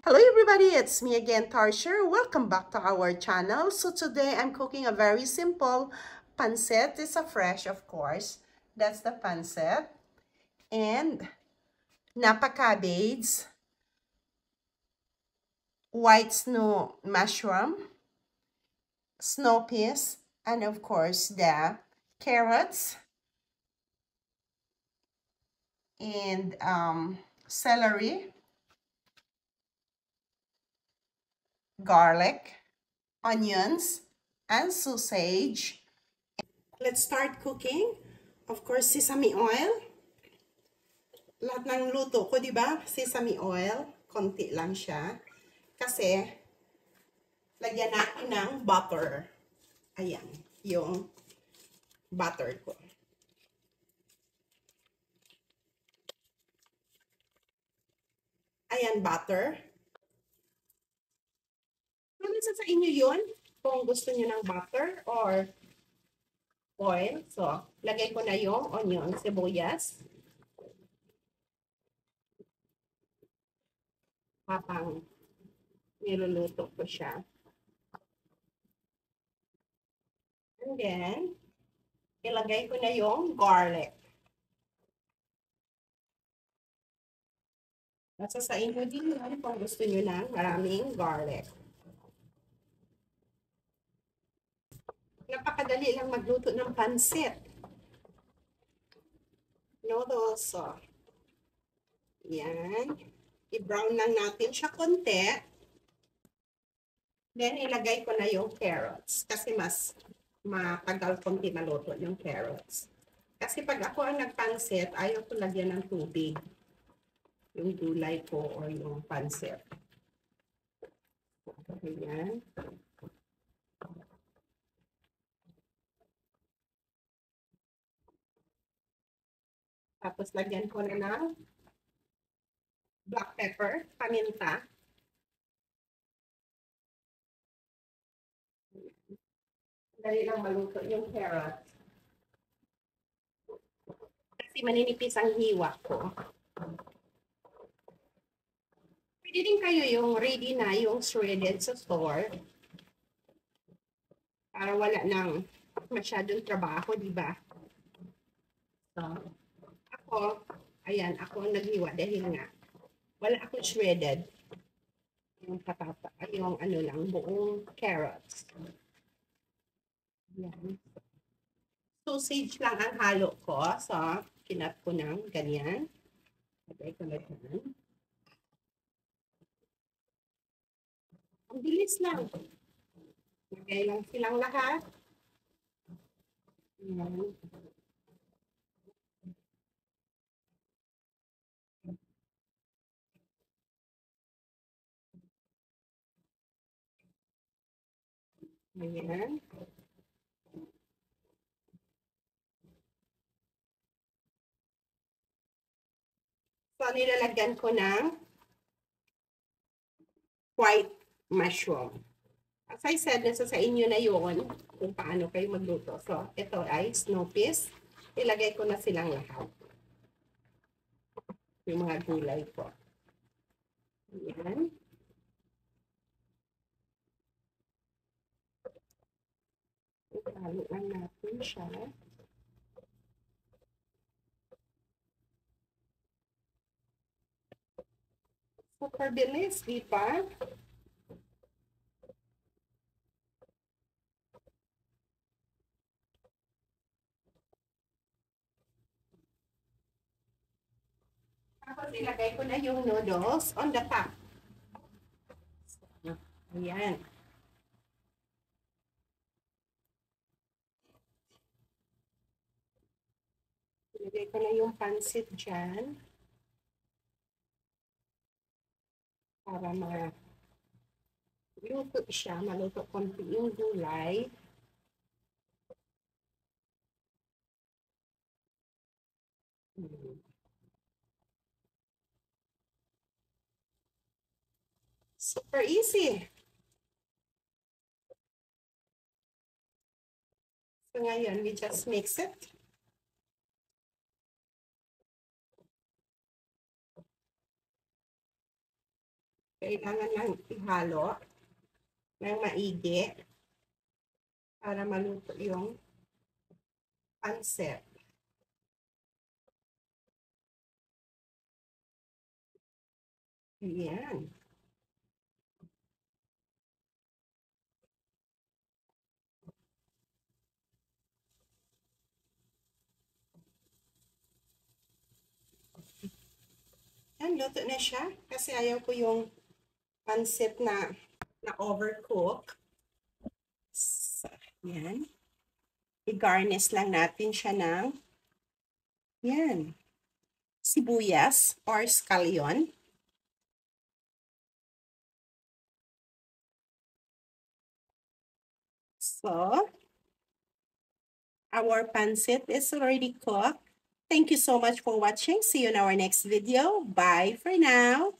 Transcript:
Hello everybody, it's me again, Tarsher. Welcome back to our channel. So today I'm cooking a very simple pancit. It's a fresh, of course. That's the pancit. And napa cabbage, white snow mushroom, snow peas, and of course the carrots and celery, garlic, onions, and sausage. Let's start cooking. Of course, sesame oil. Lahat ng luto ko, di ba? Sesame oil. Konti lang siya. Kasi, lagyan natin ng butter. Ayan, yung butter ko. Ayan, butter. Kung nasa sa inyo yun, kung gusto niyo ng butter or oil. So, lagay ko na yung onion, sibuyas. Habang niluluto ko siya. And then, ilagay ko na yung garlic. Nasa sa inyo din yun kung gusto nyo ng maraming garlic. Napakadali lang magluto ng pansit. Noodles. So, yan. I-brown lang natin siya konti. Then, ilagay ko na yung carrots. Kasi mas matagal konti maluto yung carrots. Kasi pag ako ang nagpansit, ayaw ko lagyan ng tubig. Yung gulay ko or yung pansit. Ayan. Tapos, lagyan ko na ng black pepper, paminta. Dali lang maluto yung carrot. Kasi maninipis ang hiwa ko. Pwede din kayo yung ready na, yung shredded sa store. Para wala nang masyadong trabaho, di ba? So, ako, ayan, ako ang naghiwa dahil nga wala akong shredded. Yung patata, yung ano lang, buong carrots. Ayan. Sausage lang ang halo ko. So, kinat ko ng ganyan. Lagay ko na dyan. Ang bilis lang. Lagay lang silang lahat. Ayan. Ayan. So, nilalagyan ko ng white mushroom. As I said, nasa sa inyo na yun kung paano kayo magluto. So, ito ay snow peas. Ilagay ko na silang lahat. Yung mga gulay ko. Ayan. Ihalo lang natin siya. Super bilis, di ba? Tapos ilagay ko na yung noodles on the top. Ayan. Ilagay ko na yung pansit dyan. Para maluto siya. Maluto konti yung gulay. Super easy. So ngayon, we just mix it. Kailangan lang ihalo ng maigi para maluto yung pancit. Ayan. Yan, luto na siya. Kasi ayaw ko yung pancit na overcook. So, yan. I-garnish lang natin siya ng yan, sibuyas or scallion. So, our pancit is already cooked. Thank you so much for watching. See you in our next video. Bye for now.